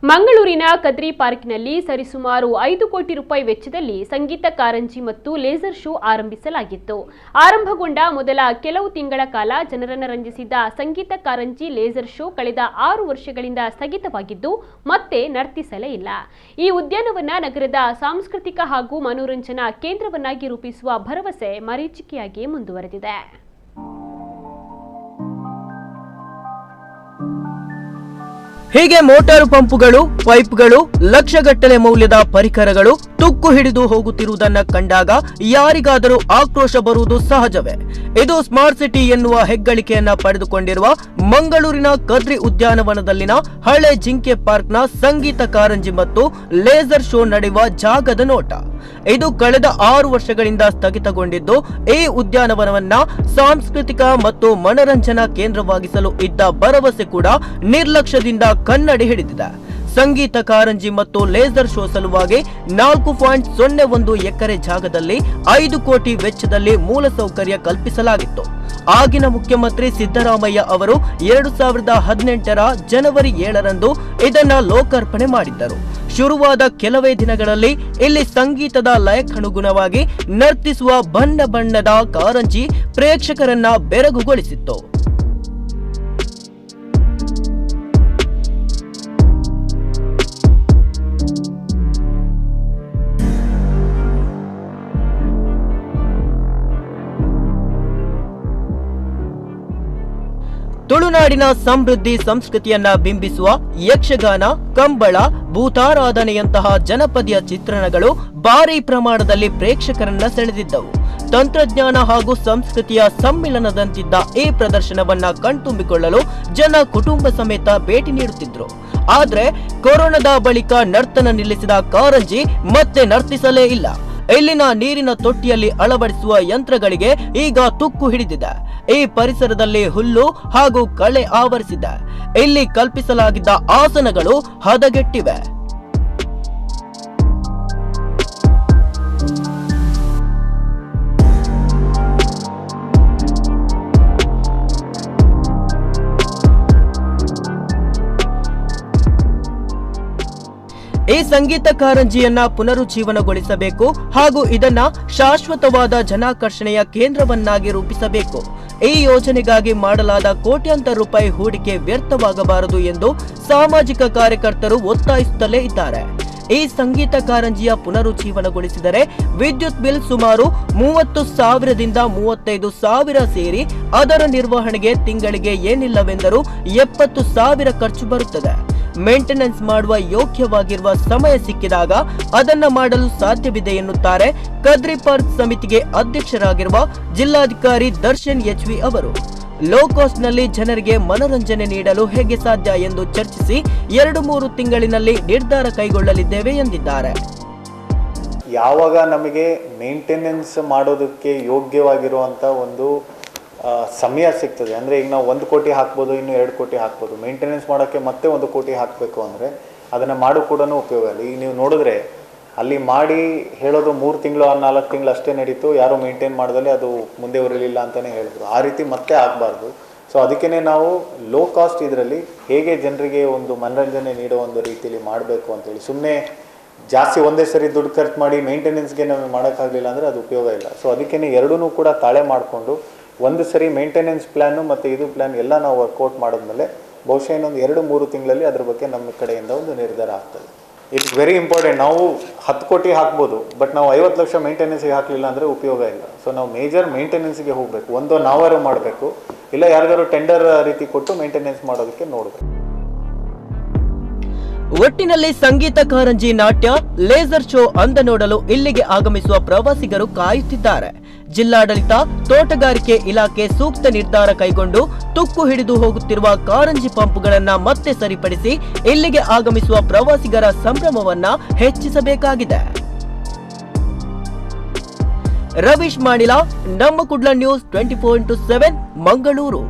ಮಂಗಳೂರಿನ ಕದ್ರಿ ಪಾರ್ಕ್ನಲ್ಲಿ ಸರಿಸುಮಾರು 5 ಕೋಟಿ ರೂಪಾಯಿ ವೆಚ್ಚದಲ್ಲಿ ಸಂಗೀತ ಕಾರಂಜಿ ಮತ್ತು ಲೇಸರ್ ಶೋ ಆರಂಭಿಸಲಾಗಿತ್ತು. ಆರಂಭಗೊಂಡ ಮೊದಲ ಕೆಲವು ತಿಂಗಳ ಕಾಲ ಜನರನ್ನು ರಂಜಿಸಿದ ಸಂಗೀತ ಕಾರಂಜಿ ಲೇಸರ್ ಶೋ ಕಳೆದ 6 ವರ್ಷಗಳಿಂದ ಸ್ಥಗಿತವಾಗಿದ್ದು ಮತ್ತೆ ನರ್ತಿಸಲೇ ಇಲ್ಲ. ಈ ಉದ್ಯಾನವನ ನಗರದ ಸಾಂಸ್ಕೃತಿಕ ಹಾಗೂ ಮನೋರಂಜನಾ ಕೇಂದ್ರವನ್ನಾಗಿ ರೂಪಿಸುವ ಭರವಸೆ ಮರೀಚಿಕೆಯಾಗಿ ಮುಂದುವರೆದಿದೆ. ಹೀಗೆ ಮೋಟಾರು ಪಂಪುಗಳು, ಪೈಪ್ಗಳು, ಲಕ್ಷಗಟ್ಟಲೆ ಮೌಲ್ಯದ ಪರಿಕರಗಳು ತುಕ್ಕು ಹಿಡಿದು ಹೋಗುತ್ತಿರುವುದನ್ನು ಕಂಡಾಗ ಯಾರಿಗಾದರೂ ಆಕ್ರೋಶ ಬರುವುದು ಸಹಜವೇ. ಇದು ಸ್ಮಾರ್ಟ್ ಸಿಟಿ ಎನ್ನುವ ಹೆಗ್ಗಳಿಕೆಯನ್ನ ಪಡೆದುಕೊಂಡಿರುವ ಮಂಗಳೂರಿನ ಕದ್ರಿ ಉದ್ಯಾನವನದಲ್ಲಿನ ಹಳೆ ಜಿಂಕೆ ಪಾರ್ಕ್ನ ಸಂಗೀತ ಕಾರಂಜಿ ಮತ್ತು ಲೇಸರ್ ಶೋ ನಡೆಯುವ ಜಾಗದ ನೋಟ. ಇದು ಕಳೆದ 6 ವರ್ಷಗಳಿಂದ ಸ್ಥಗಿತಗೊಂಡಿದ್ದು, ಈ ಉದ್ಯಾನವನವನ್ನ ಸಾಂಸ್ಕೃತಿಕ ಮತ್ತು ಮನರಂಜನಾ ಕೇಂದ್ರವಾಗಿಸಲು ಇದ್ದ ಭರವಸೆ ಕೂಡ ನಿರ್ಲಕ್ಷ್ಯದಿಂದ ಕನ್ನಡಿ ಹಿಡಿದಿದೆ. ಸಂಗೀತ ಕಾರಂಜಿ ಮತ್ತು ಲೇಸರ್ ಶೋ ಸಲುವಾಗಿ 4.01 ಎಕರೆ ಜಾಗದಲ್ಲಿ 5 ಕೋಟಿ ವೆಚ್ಚದಲ್ಲಿ ಮೂಲಸೌಕರ್ಯ ಕಲ್ಪಿಸಲಾಗಿತ್ತು. ಆಗಿನ ಮುಖ್ಯಮಂತ್ರಿ ಸಿದ್ದರಾಮಯ್ಯ ಅವರು 2018ರ ಜನವರಿ 7ರಂದು ಇದನ್ನ ಲೋಕಾರ್ಪಣೆ ಮಾಡಿದ್ದರು. ಶುರುವಾದ ಕೆಲವೇ ದಿನಗಳಲ್ಲಿ ಇಲ್ಲಿ ಸಂಗೀತದ ಲಯಕ್ಕನುಗುಣವಾಗಿ ನರ್ತಿಸುವ ಬಣ್ಣ ಬಣ್ಣದ ಕಾರಂಜಿ ಪ್ರೇಕ್ಷಕರನ್ನ ಬೆರಗುಗೊಳಿಸಿತ್ತು. ತುಳುನಾಡಿನ ಸಮೃದ್ಧಿ ಸಂಸ್ಕೃತಿಯನ್ನ ಬಿಂಬಿಸುವ ಯಕ್ಷಗಾನ, ಕಂಬಳ, ಭೂತಾರಾಧನೆಯಂತಹ ಜನಪದೀಯ ಚಿತ್ರಣಗಳು ಭಾರೀ ಪ್ರಮಾಣದಲ್ಲಿ ಪ್ರೇಕ್ಷಕರನ್ನ ಸೆಳೆದಿದ್ದವು. ತಂತ್ರಜ್ಞಾನ ಹಾಗೂ ಸಂಸ್ಕೃತಿಯ ಸಮ್ಮಿಲನದಂತಿದ್ದ ಈ ಪ್ರದರ್ಶನವನ್ನ ಕಣ್ತುಂಬಿಕೊಳ್ಳಲು ಜನ ಕುಟುಂಬ ಸಮೇತ ಭೇಟಿ ನೀಡುತ್ತಿದ್ರು. ಆದ್ರೆ ಕೊರೋನಾದ ಬಳಿಕ ನರ್ತನ ನಿಲ್ಲಿಸಿದ ಕಾರಂಜಿ ಮತ್ತೆ ನರ್ತಿಸಲೇ ಇಲ್ಲ. ಇಲ್ಲಿನ ನೀರಿನ ತೊಟ್ಟಿಯಲ್ಲಿ ಅಳವಡಿಸುವ ಯಂತ್ರಗಳಿಗೆ ಈಗ ತುಕ್ಕು ಹಿಡಿದಿದೆ. ಈ ಪರಿಸರದಲ್ಲಿ ಹುಲ್ಲು ಹಾಗೂ ಕಳೆ ಆವರಿಸಿದೆ. ಇಲ್ಲಿ ಕಲ್ಪಿಸಲಾಗಿದ್ದ ಆಸನಗಳು ಹದಗೆಟ್ಟಿವೆ. ಈ ಸಂಗೀತ ಕಾರಂಜಿಯನ್ನ ಪುನರುಜ್ಜೀವನಗೊಳಿಸಬೇಕು ಹಾಗೂ ಇದನ್ನ ಶಾಶ್ವತವಾದ ಜನಾಕರ್ಷಣೆಯ ಕೇಂದ್ರವನ್ನಾಗಿ ರೂಪಿಸಬೇಕು. ಈ ಯೋಜನೆಗಾಗಿ ಮಾಡಲಾದ ಕೋಟ್ಯಾಂತರ ರೂಪಾಯಿ ಹೂಡಿಕೆ ವ್ಯರ್ಥವಾಗಬಾರದು ಎಂದು ಸಾಮಾಜಿಕ ಕಾರ್ಯಕರ್ತರು ಒತ್ತಾಯಿಸುತ್ತಲೇ ಇದ್ದಾರೆ. ಈ ಸಂಗೀತ ಕಾರಂಜಿಯ ಪುನರುಜ್ಜೀವನಗೊಳಿಸಿದರೆ ವಿದ್ಯುತ್ ಬಿಲ್ ಸುಮಾರು 30,000ದಿಂದ 35,000 ಸೇರಿ ಅದರ ನಿರ್ವಹಣೆಗೆ ತಿಂಗಳಿಗೆ ಏನಿಲ್ಲವೆಂದರೂ 70,000 ಖರ್ಚು ಬರುತ್ತದೆ. ಮೇಂಟೆನೆನ್ಸ್ ಮಾಡುವ ಯೋಗ್ಯವಾಗಿರುವ ಸಮಯ ಸಿಕ್ಕಿದಾಗ ಅದನ್ನ ಮಾಡಲು ಸಾಧ್ಯವಿದೆ ಎನ್ನುತ್ತಾರೆ ಕದ್ರಿ ಪಾರ್ಕ್ ಸಮಿತಿಗೆ ಅಧ್ಯಕ್ಷರಾಗಿರುವ ಜಿಲ್ಲಾಧಿಕಾರಿ ದರ್ಶನ್ HV ಅವರು. ಲೋ ಕಾಸ್ಟ್ ನಲ್ಲಿ ಜನರಿಗೆ ಮನೋರಂಜನೆ ನೀಡಲು ಹೇಗೆ ಸಾಧ್ಯ ಎಂದು ಚರ್ಚಿಸಿ 2-3 ತಿಂಗಳಿನಲ್ಲಿ ನಿರ್ಧಾರ ಕೈಗೊಳ್ಳಲಿದ್ದೇವೆ ಎಂದಿದ್ದಾರೆ. ಯಾವಾಗ ನಮಗೆ ಮೇಂಟೆನೆನ್ಸ್ ಮಾಡೋದಕ್ಕೆ ಯೋಗ್ಯವಾಗಿರುವಂತ ಒಂದು ಸಮಯ ಸಿಗ್ತದೆ, ಅಂದರೆ ಈಗ ನಾವು 1 ಕೋಟಿ ಹಾಕ್ಬೋದು, ಇನ್ನು 2 ಕೋಟಿ ಹಾಕ್ಬೋದು. ಮೇಂಟೆನೆನ್ಸ್ ಮಾಡೋಕ್ಕೆ ಮತ್ತೆ 1 ಕೋಟಿ ಹಾಕಬೇಕು ಅಂದರೆ ಅದನ್ನು ಮಾಡೋ ಕೂಡ ಉಪಯೋಗ ಇಲ್ಲ. ಈಗ ನೀವು ನೋಡಿದ್ರೆ ಅಲ್ಲಿ ಮಾಡಿ ಹೇಳೋದು 3 ತಿಂಗಳು 4 ತಿಂಗಳು ಅಷ್ಟೇ ನಡೀತು, ಯಾರು ಮೇಂಟೈನ್ ಮಾಡಿದಲ್ಲಿ ಅದು ಮುಂದೆ ಬರಲಿಲ್ಲ ಅಂತಲೇ ಹೇಳಿದ್ರು. ಆ ರೀತಿ ಮತ್ತೆ ಆಗಬಾರ್ದು. ಸೊ ಅದಕ್ಕೇ ನಾವು ಲೋ ಕಾಸ್ಟ್ ಇದರಲ್ಲಿ ಹೇಗೆ ಜನರಿಗೆ ಒಂದು ಮನರಂಜನೆ ನೀಡೋ ಒಂದು ರೀತಿಯಲ್ಲಿ ಮಾಡಬೇಕು ಅಂತೇಳಿ, ಸುಮ್ಮನೆ ಜಾಸ್ತಿ ಒಂದೇ ಸರಿ ದುಡ್ಡು ಖರ್ಚು ಮಾಡಿ ಮೇಂಟೆನೆನ್ಸ್ಗೆ ನಮಗೆ ಮಾಡೋಕ್ಕಾಗಲಿಲ್ಲ ಅಂದರೆ ಅದು ಉಪಯೋಗ ಇಲ್ಲ. ಸೊ ಅದಕ್ಕೇ ಎರಡೂ ಕೂಡ ತಾಳೆ ಮಾಡಿಕೊಂಡು ಒಂದು ಸರಿ ಮೇಂಟೆನೆನ್ಸ್ ಪ್ಲ್ಯಾನು ಮತ್ತು ಇದು ಪ್ಲ್ಯಾನ್ ಎಲ್ಲ ನಾವು ವರ್ಕೌಟ್ ಮಾಡಿದ್ಮೇಲೆ ಬಹುಶಃ ಇನ್ನೊಂದು 2-3 ತಿಂಗಳಲ್ಲಿ ಅದ್ರ ಬಗ್ಗೆ ನಮ್ಮ ಕಡೆಯಿಂದ ಒಂದು ನಿರ್ಧಾರ ಆಗ್ತದೆ. It's very important. ನಾವು 10 ಕೋಟಿ ಹಾಕ್ಬೋದು, ಬಟ್ ನಾವು 50 ಲಕ್ಷ ಮೇಂಟೆನೆನ್ಸ್ಗೆ ಹಾಕಲಿಲ್ಲ ಅಂದರೆ ಉಪಯೋಗ ಇಲ್ಲ. ಸೊ ನಾವು ಮೇಜರ್ ಮೇಂಟೆನೆನ್ಸ್ಗೆ ಹೋಗಬೇಕು. ಒಂದು ನಾವಾರು ಮಾಡಬೇಕು, ಇಲ್ಲ ಯಾರಿಗಾರು ಟೆಂಡರ್ ರೀತಿ ಕೊಟ್ಟು ಮೇಂಟೆನೆನ್ಸ್ ಮಾಡೋದಕ್ಕೆ ನೋಡಬೇಕು. ಒಟ್ಟಿನಲ್ಲಿ ಸಂಗೀತ ಕಾರಂಜಿ, ನಾಟ್ಯ, ಲೇಸರ್ ಶೋ ಅಂದ ನೋಡಲು ಇಲ್ಲಿಗೆ ಆಗಮಿಸುವ ಪ್ರವಾಸಿಗರು ಕಾಯುತ್ತಿದ್ದಾರೆ. ಜಿಲ್ಲಾಡಳಿತ, ತೋಟಗಾರಿಕೆ ಇಲಾಖೆ ಸೂಕ್ತ ನಿರ್ಧಾರ ಕೈಗೊಂಡು ತುಕ್ಕು ಹಿಡಿದು ಹೋಗುತ್ತಿರುವ ಕಾರಂಜಿ ಪಂಪ್ಗಳನ್ನ ಮತ್ತೆ ಸರಿಪಡಿಸಿ ಇಲ್ಲಿಗೆ ಆಗಮಿಸುವ ಪ್ರವಾಸಿಗರ ಸಂಭ್ರಮವನ್ನ ಹೆಚ್ಚಿಸಬೇಕಾಗಿದೆ. ರವೀಶ್ ಮಾಣಿಲ, ನಮ್ಮ ಕುಡ್ಲ ನ್ಯೂಸ್ 24/7 ಮಂಗಳೂರು.